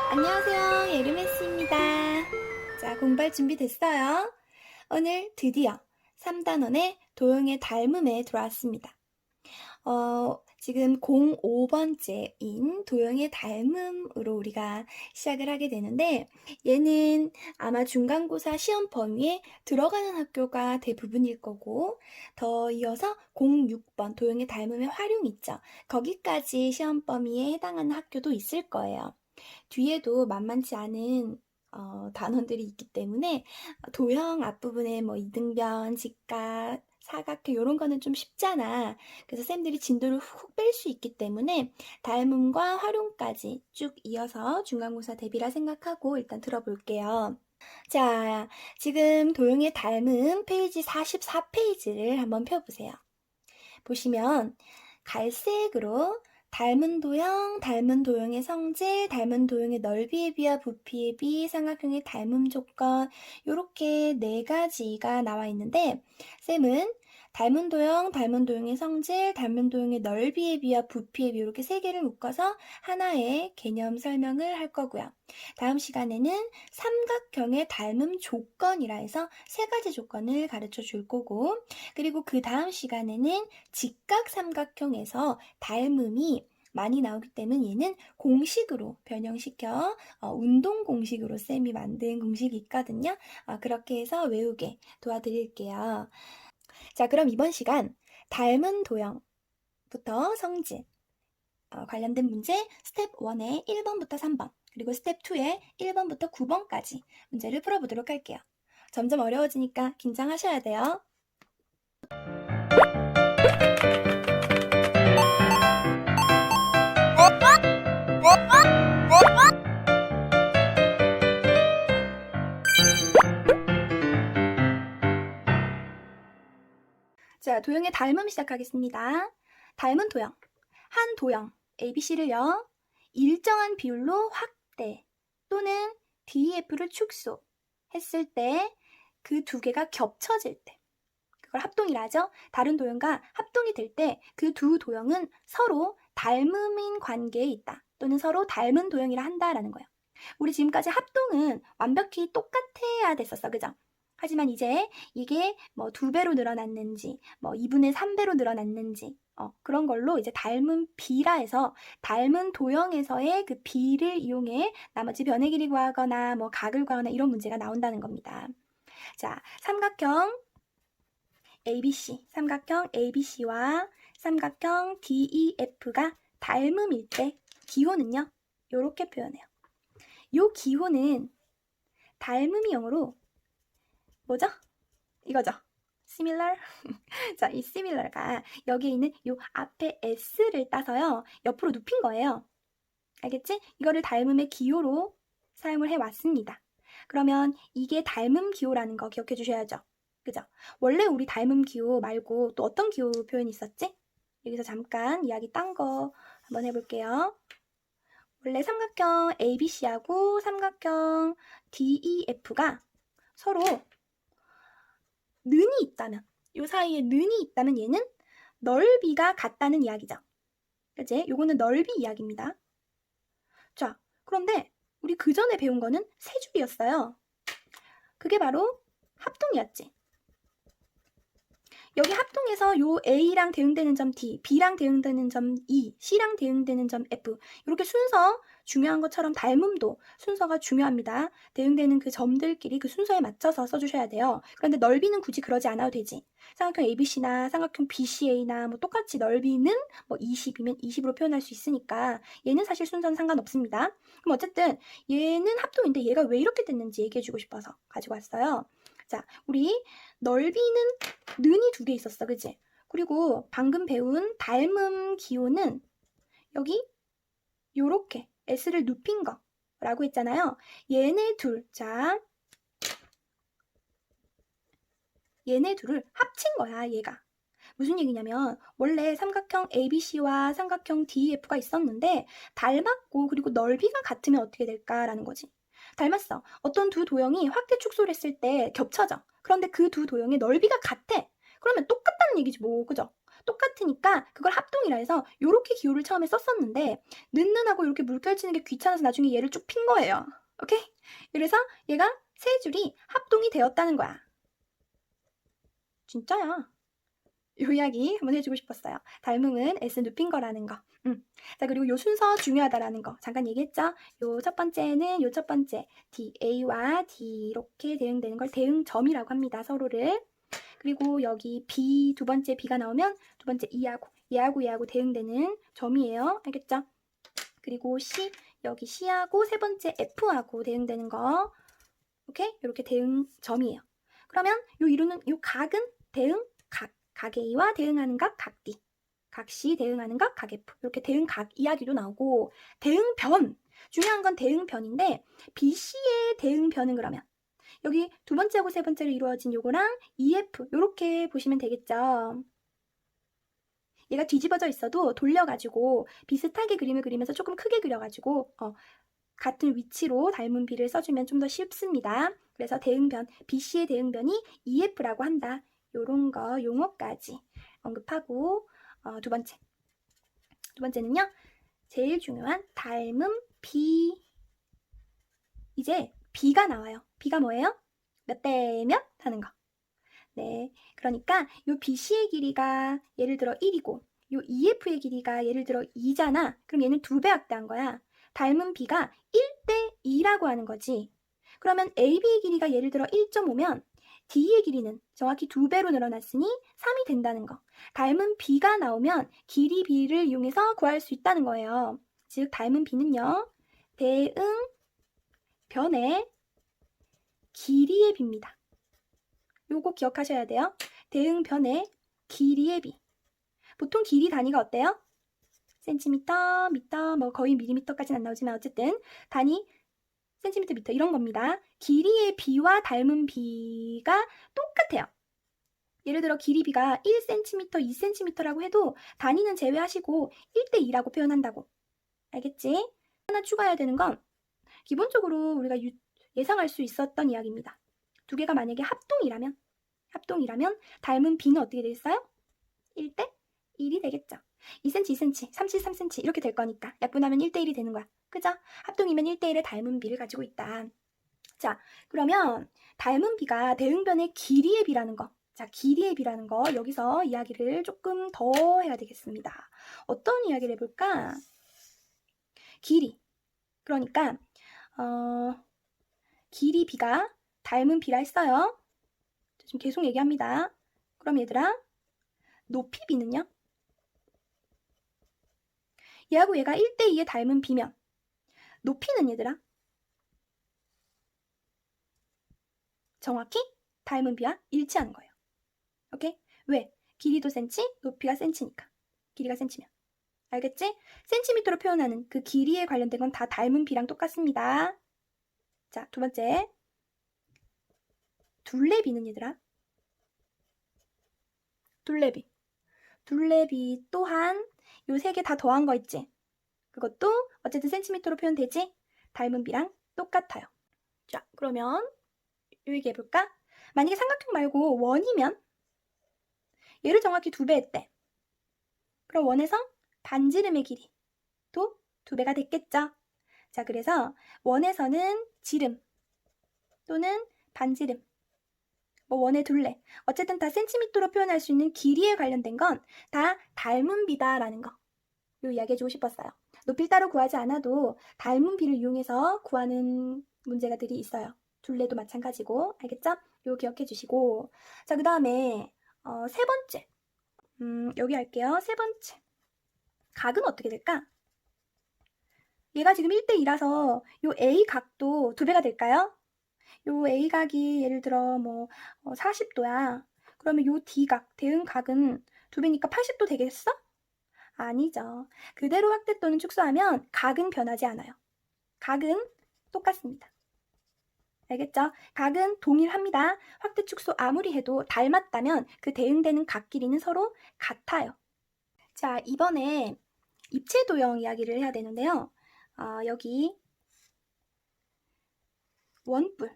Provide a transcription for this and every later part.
안녕하세요. 예르메스입니다. 자, 공부할 준비 됐어요? 오늘 드디어 3단원의 도형의 닮음에 들어왔습니다. 지금 05번째인 도형의 닮음으로 우리가 시작을 하게 되는데, 얘는 아마 중간고사 시험 범위에 들어가는 학교가 대부분일 거고, 더 이어서 06번 도형의 닮음의 활용 있죠. 거기까지 시험 범위에 해당하는 학교도 있을 거예요. 뒤에도 만만치 않은 단원들이 있기 때문에 도형 앞부분에 뭐 이등변, 직각, 사각형 이런 거는 좀 쉽잖아. 그래서 쌤들이 진도를 훅 뺄 수 있기 때문에 닮음과 활용까지 쭉 이어서 중간고사 대비라 생각하고 일단 들어볼게요. 자, 지금 도형의 닮음 페이지 44페이지를 한번 펴보세요. 보시면 갈색으로 닮은 도형의 성질, 닮은 도형의 넓이에 비와 부피에 비, 삼각형의 닮음 조건 이렇게 4가지가 나와 있는데 쌤은 닮은 도형의 성질, 닮은 도형의 넓이에 비와 부피에 비 이렇게 3개를 묶어서 하나의 개념 설명을 할 거고요. 다음 시간에는 삼각형의 닮음 조건이라 해서 3가지 조건을 가르쳐 줄 거고 그리고 그 다음 시간에는 직각삼각형에서 닮음이 많이 나오기 때문에 얘는 공식으로 변형시켜 운동 공식으로 쌤이 만든 공식이 있거든요. 그렇게 해서 외우게 도와드릴게요. 자, 그럼 이번 시간 닮은 도형부터 성질 관련된 문제 스텝 1의 1번부터 3번 그리고 스텝 2의 1번부터 9번까지 문제를 풀어보도록 할게요. 점점 어려워지니까 긴장하셔야 돼요. 자, 도형의 닮음 시작하겠습니다. 닮은 도형. 한 도형 ABC를요. 일정한 비율로 확대 또는 DEF를 축소했을 때 그 두 개가 겹쳐질 때 그걸 합동이라 하죠. 다른 도형과 합동이 될 때 그 두 도형은 서로 닮음인 관계에 있다 또는 서로 닮은 도형이라 한다라는 거예요. 우리 지금까지 합동은 완벽히 똑같아야 됐었어. 그죠? 하지만 이제 이게 뭐 2배로 늘어났는지 뭐 2분의 3배로 늘어났는지 그런 걸로 이제 닮은 비라 해서 닮은 도형에서의 그 비를 이용해 나머지 변의 길이 구하거나 뭐 각을 구하거나 이런 문제가 나온다는 겁니다. 자, 삼각형 ABC와 삼각형 DEF가 닮음일 때 기호는요. 이렇게 표현해요. 요 기호는 닮음이 영어로 뭐죠? 이거죠. similar. 자, 이 similar가 여기에 있는 요 앞에 s를 따서요. 옆으로 눕힌 거예요. 알겠지? 이거를 닮음의 기호로 사용을 해왔습니다. 그러면 이게 닮음 기호라는 거 기억해 주셔야죠. 그죠? 원래 우리 닮음 기호 말고 또 어떤 기호 표현이 있었지? 여기서 잠깐 이야기 딴 거 한번 해볼게요. 원래 삼각형 ABC하고 삼각형 DEF가 서로 는이 있다면 요 사이에 는이 있다면 얘는 넓이가 같다는 이야기죠. 그치? 요거는 넓이 이야기입니다. 자, 그런데 우리 그 전에 배운 거는 세 줄이었어요. 그게 바로 합동이었지. 여기 합동해서 요 A랑 대응되는 점 D, B랑 대응되는 점 E, C랑 대응되는 점 F 이렇게 순서 중요한 것처럼 닮음도 순서가 중요합니다. 대응되는 그 점들끼리 그 순서에 맞춰서 써주셔야 돼요. 그런데 넓이는 굳이 그러지 않아도 되지. 삼각형 ABC나 삼각형 BCA나 뭐 똑같이 넓이는 뭐 20이면 20으로 표현할 수 있으니까 얘는 사실 순서는 상관없습니다. 그럼 어쨌든 얘는 합동인데 얘가 왜 이렇게 됐는지 얘기해주고 싶어서 가지고 왔어요. 자, 우리 넓이는 는이 2개 있었어. 그치? 그리고 방금 배운 닮음 기호는 여기 요렇게 S를 눕힌 거라고 했잖아요. 얘네 둘, 자, 얘네 둘을 합친 거야, 얘가. 무슨 얘기냐면 원래 삼각형 ABC와 삼각형 DEF가 있었는데 닮았고 그리고 넓이가 같으면 어떻게 될까라는 거지. 닮았어. 어떤 두 도형이 확대 축소를 했을 때 겹쳐져. 그런데 그 두 도형의 넓이가 같아. 그러면 똑같다는 얘기지 뭐, 그죠? 똑같으니까 그걸 합동이라 해서 요렇게 기호를 처음에 썼었는데 는는하고 이렇게 물결치는 게 귀찮아서 나중에 얘를 쭉 핀 거예요. 오케이? 그래서 얘가 세 줄이 합동이 되었다는 거야. 진짜야. 요 이야기 한번 해주고 싶었어요. 닮음은 S 눕힌 거라는 거. 자, 그리고 요 순서 중요하다라는 거 잠깐 얘기했죠? 요 첫 번째는 요 첫 번째 D, A와 D 이렇게 대응되는 걸 대응점이라고 합니다. 서로를. 그리고 여기 B, 두 번째 B가 나오면 두 번째 E하고 얘하고 대응되는 점이에요. 알겠죠? 그리고 C, 여기 C하고 세 번째 F하고 대응되는 거. 오케이? 이렇게 대응점이에요. 그러면 요 이루는 요 각은 대응 각. 각 A와 대응하는 각, 각 D. 각 C 대응하는 각, 각 F. 이렇게 대응 각 이야기도 나오고 대응변. 중요한 건 대응변인데 BC의 대응변은 그러면 여기 두 번째하고 세 번째로 이루어진 요거랑 EF 요렇게 보시면 되겠죠. 얘가 뒤집어져 있어도 돌려가지고 비슷하게 그림을 그리면서 조금 크게 그려가지고 같은 위치로 닮은 B를 써주면 좀 더 쉽습니다. 그래서 대응변, BC의 대응변이 EF라고 한다. 요런 거 용어까지 언급하고 두 번째는요. 제일 중요한 닮은 B. 이제 B가 나와요. B가 뭐예요? 몇 대 몇 하는 거. 네, 그러니까 요 BC의 길이가 예를 들어 1이고 요 EF의 길이가 예를 들어 2잖아. 그럼 얘는 2배 확대한 거야. 닮은 B가 1대 2라고 하는 거지. 그러면 AB의 길이가 예를 들어 1.5면 D의 길이는 정확히 2배로 늘어났으니 3이 된다는 거. 닮은 B가 나오면 길이 B를 이용해서 구할 수 있다는 거예요. 즉 닮은 B는요. 대응 변의 길이의 B입니다. 요거 기억하셔야 돼요. 대응변의 길이의 B. 보통 길이 단위가 어때요? 센티미터, 미터, 뭐 거의 밀리미터까지는 안 나오지만 어쨌든 단위 센티미터, 미터 이런 겁니다. 길이의 B와 닮은 B가 똑같아요. 예를 들어 길이 B가 1cm, 2cm라고 해도 단위는 제외하시고 1대 2라고 표현한다고. 알겠지? 하나 추가해야 되는 건 기본적으로 우리가 예상할 수 있었던 이야기입니다. 두 개가 만약에 합동이라면 닮은 B는 어떻게 되겠어요? 1대 1이 되겠죠. 2cm, 2cm, 3cm, 3cm 이렇게 될 거니까 약분하면 1대 1이 되는 거야. 그죠? 합동이면 1대 1의 닮은 B를 가지고 있다. 자, 그러면 닮은 B가 대응변의 길이의 B라는 거. 자, 길이의 B라는 거 여기서 이야기를 조금 더 해야 되겠습니다. 어떤 이야기를 해볼까? 길이. 그러니까 길이 B가 닮은 B라 했어요. 지금 계속 얘기합니다. 그럼 얘들아, 높이 B는요? 얘하고 얘가 1대 2의 닮은 B면 높이는 얘들아? 정확히 닮은 B와 일치하는 거예요. 오케이? 왜? 길이도 센치, 높이가 센치니까. 길이가 센치면. 알겠지? 센티미터로 표현하는 그 길이에 관련된 건 다 닮은 B랑 똑같습니다. 자, 두 번째. 둘레비는 얘들아? 둘레비 또한 요 세 개 다 더한 거 있지? 그것도 어쨌든 센티미터로 표현되지? 닮은 B랑 똑같아요. 자, 그러면 요 얘기 해볼까? 만약에 삼각형 말고 원이면 얘를 정확히 2배 했대. 그럼 원에서 반지름의 길이도 2배가 됐겠죠? 자, 그래서 원에서는 지름 또는 반지름, 뭐 원의 둘레, 어쨌든 다 센티미터로 표현할 수 있는 길이에 관련된 건 다 닮은 B다라는 거. 요 이야기 해주고 싶었어요. 높이를 따로 구하지 않아도 닮은 B를 이용해서 구하는 문제가들이 있어요. 둘레도 마찬가지고, 알겠죠? 요 기억해 주시고. 자, 그 다음에 세 번째. 여기 할게요. 세 번째. 각은 어떻게 될까? 얘가 지금 1대 2라서 요 A 각도 2배가 될까요? 요 A 각이 예를 들어 뭐 40도야. 그러면 요 D 각, 대응 각은 2배니까 80도 되겠어? 아니죠. 그대로 확대 또는 축소하면 각은 변하지 않아요. 각은 똑같습니다. 알겠죠? 각은 동일합니다. 확대 축소 아무리 해도 닮았다면 그 대응되는 각 길이는 서로 같아요. 자, 이번에 입체 도형 이야기를 해야 되는데요. 여기 원뿔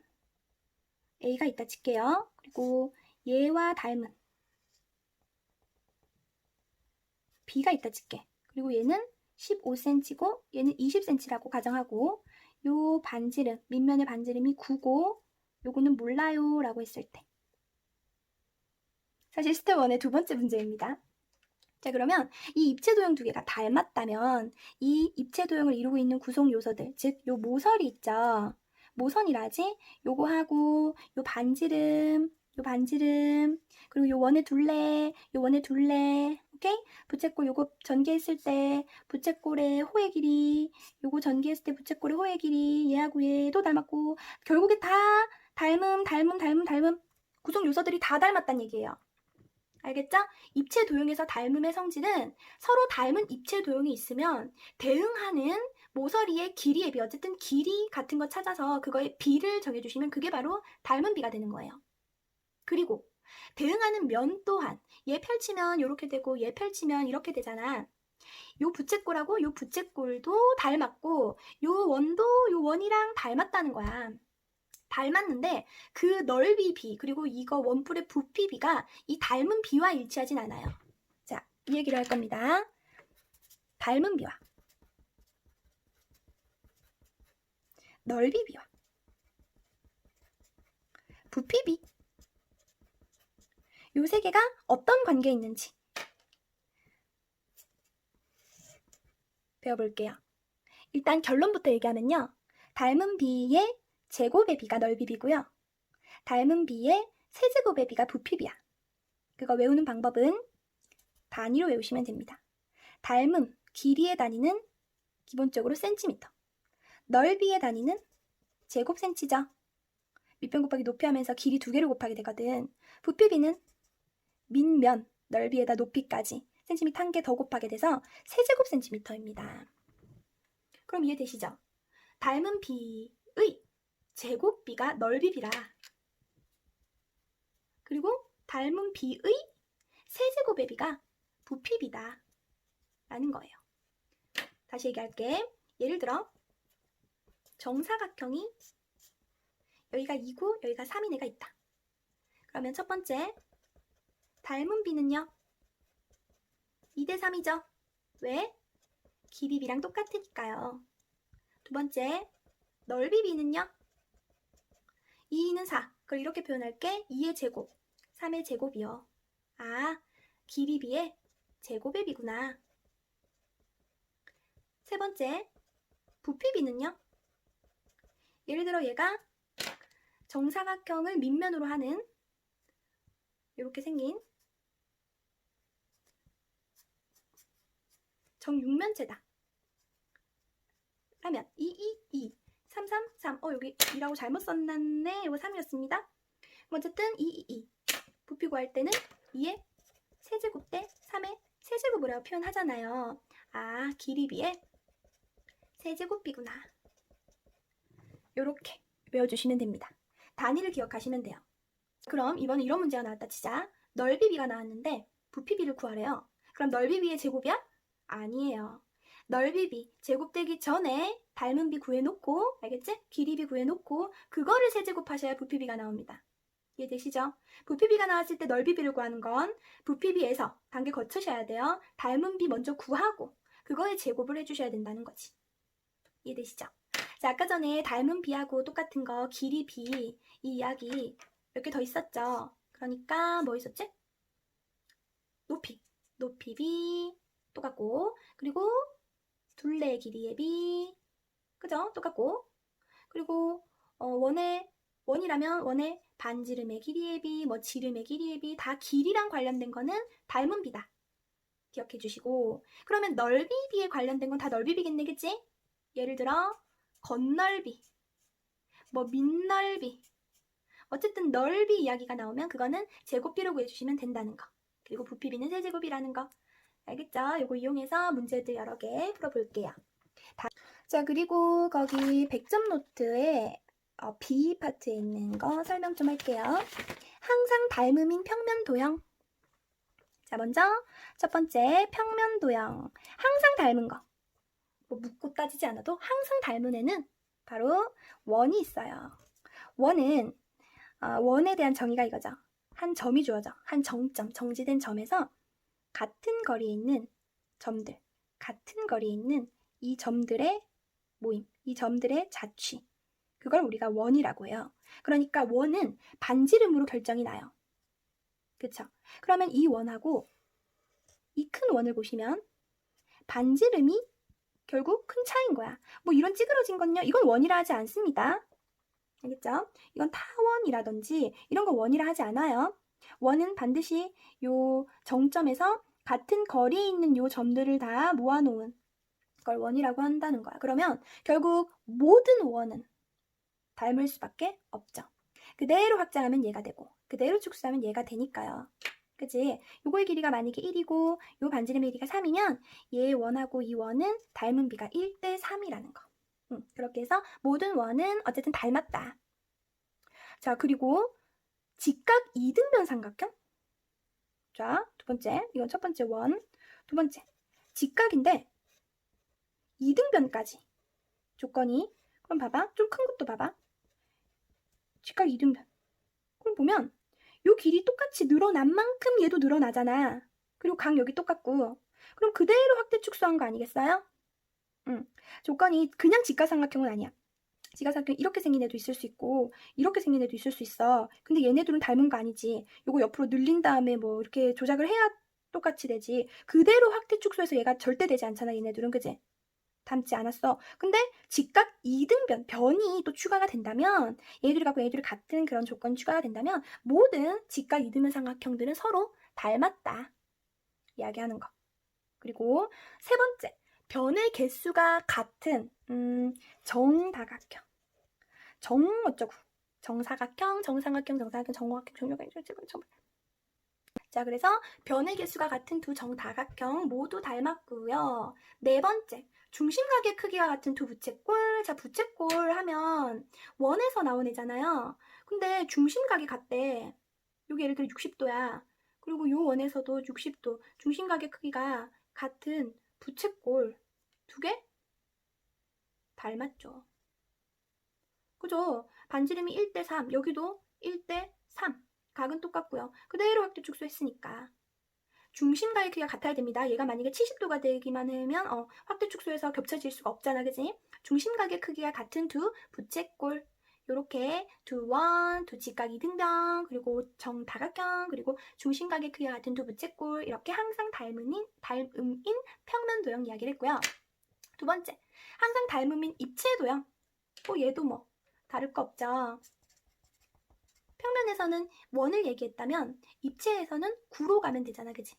A가 있다 칠게요. 그리고 얘와 닮은 B가 있다 칠게. 그리고 얘는 15cm고 얘는 20cm라고 가정하고 요 반지름, 밑면의 반지름이 9고 요거는 몰라요 라고 했을 때 사실 스텝 1의 두 번째 문제입니다. 자, 그러면 이 입체 도형 두 개가 닮았다면 이 입체 도형을 이루고 있는 구성 요소들, 즉 요 모서리 있죠. 모선이라지? 요거하고 요 반지름, 그리고 요 원의 둘레, 오케이? 부채꼴 요거 전개했을 때 부채꼴의 호의 길이, 요거 전개했을 때 부채꼴의 호의 길이, 얘하고 얘도 닮았고 결국에 다 닮음 구성 요소들이 다 닮았단 얘기예요. 알겠죠? 입체 도형에서 닮음의 성질은 서로 닮은 입체 도형이 있으면 대응하는 모서리의 길이에 비해 어쨌든 길이 같은 거 찾아서 그거의 비를 정해주시면 그게 바로 닮은 비가 되는 거예요. 그리고 대응하는 면 또한 얘 펼치면 이렇게 되고 얘 펼치면 이렇게 되잖아. 요 부채꼴하고 요 부채꼴도 닮았고 요 원도 요 원이랑 닮았다는 거야. 닮았는데 그 넓이 비 그리고 이거 원뿔의 부피 비가 이 닮은 비와 일치하진 않아요. 자, 이 얘기를 할 겁니다. 닮은 비와 넓이 비와 부피 비 요 세 개가 어떤 관계에 있는지 배워볼게요. 일단 결론부터 얘기하면요. 닮은 비의 제곱의 비가 넓이 비고요. 닮은 비의 세제곱의 비가 부피 비야. 그거 외우는 방법은 단위로 외우시면 됩니다. 닮음, 길이의 단위는 기본적으로 센티미터. 넓이의 단위는 제곱센치죠. 밑변 곱하기 높이 하면서 길이 두 개를 곱하게 되거든. 부피비는 밑면, 넓이에다 높이까지 센티미터 한 개 더 곱하게 돼서 세제곱센티미터입니다. 그럼 이해되시죠? 닮은 비의 제곱비가 넓이비라. 그리고 닮은 비의 세제곱의 비가 부피비다 라는 거예요. 다시 얘기할게. 예를 들어 정사각형이 여기가 2고 여기가 3인 애가 있다. 그러면 첫 번째 닮은 비는요 2대 3이죠. 왜? 길이 비랑 똑같으니까요. 두 번째 넓이 비는요 2는 4. 그걸 이렇게 표현할게. 2의 제곱 3의 제곱이요. 아, 길이 비의 제곱의 비구나. 세 번째 부피 비는요 예를 들어 얘가 정사각형을 밑면으로 하는 이렇게 생긴 정육면체다. 라면 2, 3, 3. 여기 2라고 잘못 썼네. 이거 3이었습니다. 어쨌든 2. 부피 구할 때는 2의 세제곱 대 3의 세제곱이라고 표현하잖아요. 아, 길이 비의 세제곱비구나. 요렇게 외워주시면 됩니다. 단위를 기억하시면 돼요. 그럼 이번에 이런 문제가 나왔다 치자. 넓이비가 나왔는데 부피비를 구하래요. 그럼 넓이비의 제곱이야? 아니에요. 넓이비 제곱되기 전에 닮은 비 구해놓고, 알겠지? 길이비 구해놓고 그거를 세제곱하셔야 부피비가 나옵니다. 이해되시죠? 부피비가 나왔을 때 넓이비를 구하는 건 부피비에서 단계 거치셔야 돼요. 닮은 비 먼저 구하고 그거에 제곱을 해주셔야 된다는 거지. 이해되시죠? 자, 아까 전에 닮은 비하고 똑같은 거 길이 비 이 이야기 몇 개 더 있었죠. 그러니까 뭐 있었지? 높이 비 똑같고, 그리고 둘레 길이의 비 그죠? 똑같고, 그리고 원이라면 원의 반지름의 길이의 비, 뭐 지름의 길이의 비, 다 길이랑 관련된 거는 닮은 비다. 기억해 주시고, 그러면 넓이 비에 관련된 건 다 넓이 비겠네, 그치? 예를 들어 겉넓이, 뭐 밑넓이, 어쨌든 넓이 이야기가 나오면 그거는 제곱비로 구해주시면 된다는 거. 그리고 부피비는 세제곱이라는 거. 알겠죠? 이거 이용해서 문제들 여러 개 풀어볼게요. 자, 그리고 거기 100점 노트에 B 파트에 있는 거 설명 좀 할게요. 항상 닮음인 평면 도형. 자, 먼저 첫 번째 평면 도형. 항상 닮은 거. 뭐 묻고 따지지 않아도 항상 닮은 애는 바로 원이 있어요. 원은 원에 대한 정의가 이거죠. 한 점이 주어져. 한 정점, 정지된 점에서 같은 거리에 있는 점들, 같은 거리에 있는 이 점들의 모임, 이 점들의 자취, 그걸 우리가 원이라고 해요. 그러니까 원은 반지름으로 결정이 나요. 그쵸? 그러면 이 원하고 이 큰 원을 보시면 반지름이 결국 큰 차이인 거야. 뭐 이런 찌그러진 건요, 이건 원이라 하지 않습니다. 알겠죠? 이건 타원이라든지 이런 거 원이라 하지 않아요. 원은 반드시 요 정점에서 같은 거리에 있는 요 점들을 다 모아놓은 걸 원이라고 한다는 거야. 그러면 결국 모든 원은 닮을 수밖에 없죠. 그대로 확장하면 얘가 되고 그대로 축소하면 얘가 되니까요. 그치? 요거의 길이가 만약에 1이고 요 반지름의 길이가 3이면 얘 원하고 이 원은 닮은 비가 1대 3이라는 거. 그렇게 해서 모든 원은 어쨌든 닮았다. 자, 그리고 직각 이등변 삼각형. 자, 두 번째, 이건 첫 번째 원. 두 번째, 직각인데 이등변까지 조건이. 그럼 봐봐, 좀 큰 것도 봐봐. 직각 이등변. 그럼 보면 요 길이 똑같이 늘어난 만큼 얘도 늘어나잖아. 그리고 각 여기 똑같고. 그럼 그대로 확대 축소한 거 아니겠어요? 조건이 그냥 직각삼각형은 아니야. 직각삼각형 이렇게 생긴 애도 있을 수 있고 이렇게 생긴 애도 있을 수 있어. 근데 얘네들은 닮은 거 아니지. 요거 옆으로 늘린 다음에 뭐 이렇게 조작을 해야 똑같이 되지. 그대로 확대 축소해서 얘가 절대 되지 않잖아. 얘네들은. 그지? 닮지 않았어. 근데 직각 이등변, 변이 또 추가가 된다면 얘들이 갖고 얘들이 같은 그런 조건이 추가가 된다면 모든 직각 이등변 삼각형들은 서로 닮았다. 이야기하는 거. 그리고 세 번째, 변의 개수가 같은 정다각형. 정 어쩌고. 정사각형, 정삼각형, 정사각형, 정오각형, 정육각형, 정육각형. 자, 그래서 변의 개수가 같은 두 정다각형 모두 닮았고요. 네 번째, 중심각의 크기가 같은 두 부채꼴. 자, 부채꼴 하면 원에서 나온 애잖아요. 근데 중심각이 같대. 여기 예를 들어 60도야. 그리고 요 원에서도 60도. 중심각의 크기가 같은 부채꼴 두 개 닮았죠. 그죠? 반지름이 1대 3. 여기도 1대 3. 각은 똑같고요. 그대로 확대 축소했으니까. 중심각의 크기가 같아야 됩니다. 얘가 만약에 70도가 되기만 하면 확대 축소해서 겹쳐질 수가 없잖아. 그지? 중심각의 크기가 같은 두 부채꼴. 요렇게 두 원, 두 직각 이등변, 그리고 정다각형, 그리고 중심각의 크기가 같은 두 부채꼴. 이렇게 항상 닮음인 평면 도형 이야기를 했고요. 두 번째, 항상 닮음인 입체 도형. 얘도 뭐 다를 거 없죠. 평면에서는 원을 얘기했다면 입체에서는 구로 가면 되잖아. 그치?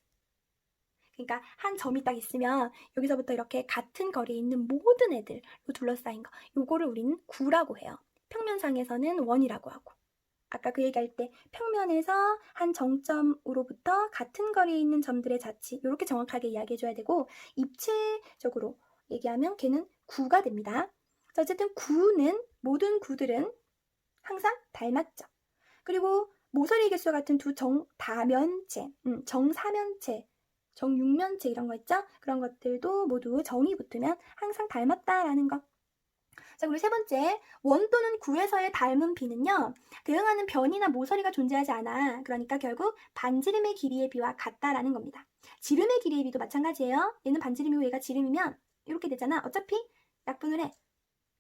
그러니까 한 점이 딱 있으면 여기서부터 이렇게 같은 거리에 있는 모든 애들로 둘러싸인 거, 요거를 우리는 구라고 해요. 평면상에서는 원이라고 하고. 아까 그 얘기할 때 평면에서 한 정점으로부터 같은 거리에 있는 점들의 자치, 이렇게 정확하게 이야기해줘야 되고, 입체적으로 얘기하면 걔는 구가 됩니다. 어쨌든 구는, 모든 구들은 항상 닮았죠. 그리고 모서리 개수 같은 두 정다면체, 정사면체, 정육면체 이런 거 있죠? 그런 것들도 모두 정이 붙으면 항상 닮았다라는 거. 자, 그리고 세 번째, 원 또는 구에서의 닮은 비는요, 대응하는 변이나 모서리가 존재하지 않아. 그러니까 결국 반지름의 길이의 비와 같다라는 겁니다. 지름의 길이의 비도 마찬가지예요. 얘는 반지름이고 얘가 지름이면 이렇게 되잖아. 어차피 약분을 해.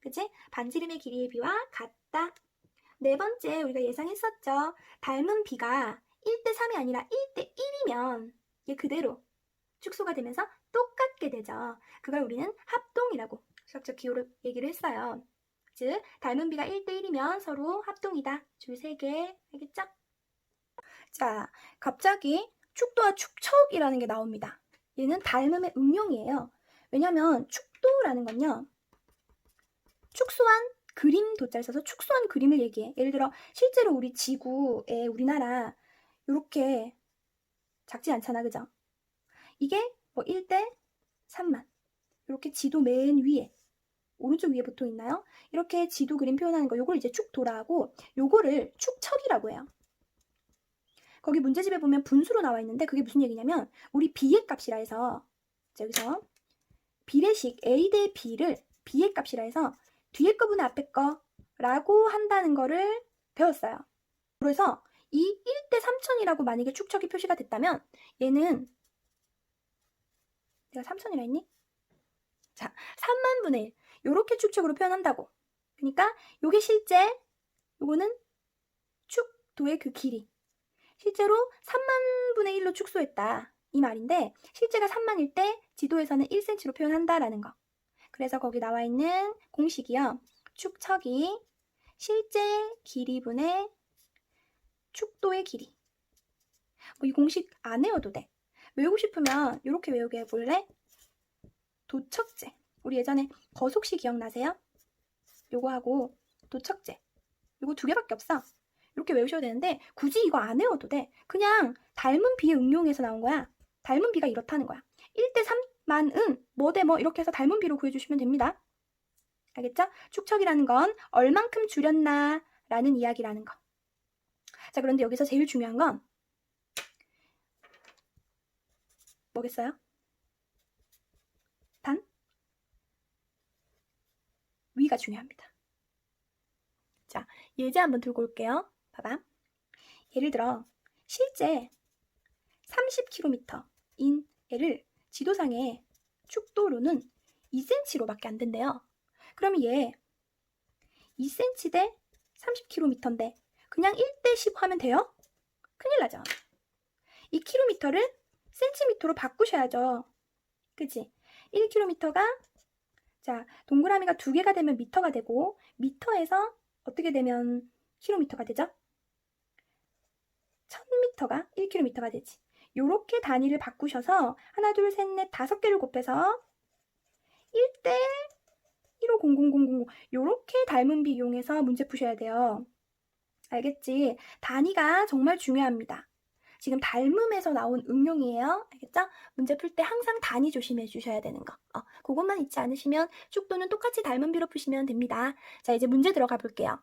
그치? 반지름의 길이의 비와 같다. 네 번째, 우리가 예상했었죠. 닮은 비가 1대 3이 아니라 1대 1이면 얘 그대로 축소가 되면서 똑같게 되죠. 그걸 우리는 합동이라고 수학적 기호로 얘기를 했어요. 즉, 닮은 비가 1대 1이면 서로 합동이다. 줄 3개. 알겠죠? 자, 갑자기 축도와 축척이라는 게 나옵니다. 얘는 닮음의 응용이에요. 왜냐면 축도라는 건요, 축소한 그림 도자를 써서 축소한 그림을 얘기해. 예를 들어 실제로 우리 지구에 우리나라 이렇게 작지 않잖아. 그죠? 이게 뭐 1대 3만 이렇게 지도 맨 위에 오른쪽 위에 보통 있나요? 이렇게 지도 그림 표현하는 거 요걸 이제 축도라 하고 요거를 축척이라고 해요. 거기 문제집에 보면 분수로 나와 있는데 그게 무슨 얘기냐면 우리 b의 값이라 해서 여기서 비례식 a 대 b를 b의 값이라 해서 뒤에 거분의 앞에 거라고 한다는 거를 배웠어요. 그래서 이 1대 3000이라고 만약에 축척이 표시가 됐다면 얘는 내가 3천이라 했니? 자, 3만 분의 1. 요렇게 축척으로 표현한다고. 그러니까 요게 실제, 요거는 축도의 그 길이. 실제로 3만 분의 1로 축소했다. 이 말인데 실제가 3만일 때 지도에서는 1cm로 표현한다라는 거. 그래서 거기 나와 있는 공식이요. 축척이 실제 길이분의 축도의 길이. 뭐 이 공식 안 외워도 돼. 외우고 싶으면 이렇게 외우게 해볼래? 도척제. 우리 예전에 거속시 기억나세요? 요거하고 도척제. 요거 두 개밖에 없어. 이렇게 외우셔도 되는데 굳이 이거 안 외워도 돼. 그냥 닮은 비 응용해서 나온 거야. 닮은 비가 이렇다는 거야. 1대 3만은 뭐 대 뭐 이렇게 해서 닮은 비로 구해주시면 됩니다. 알겠죠? 축척이라는 건 얼만큼 줄였나 라는 이야기라는 거. 자, 그런데 여기서 제일 중요한 건 뭐겠어요? 단 위가 중요합니다. 자, 예제 한번 들고 올게요. 봐봐. 예를 들어 실제 30km인 애를 지도상의 축도로는 2cm로밖에 안 된대요. 그러면 얘 2cm 대 30km인데 그냥 1대 10 하면 돼요? 큰일 나죠. 이 km를 cm로 바꾸셔야죠. 그치? 1km가 자 동그라미가 두 개가 되면 미터가 되고 미터에서 어떻게 되면 km가 되죠? 1000m가 1km가 되지. 요렇게 단위를 바꾸셔서 하나, 둘, 셋, 넷, 5개를 곱해서 1대 1500000 요렇게 닮은 비 이용해서 문제 푸셔야 돼요. 알겠지? 단위가 정말 중요합니다. 지금 닮음에서 나온 응용이에요. 알겠죠? 문제 풀 때 항상 단위 조심해 주셔야 되는 거. 그것만 잊지 않으시면 축도는 똑같이 닮은 비로 푸시면 됩니다. 자, 이제 문제 들어가 볼게요.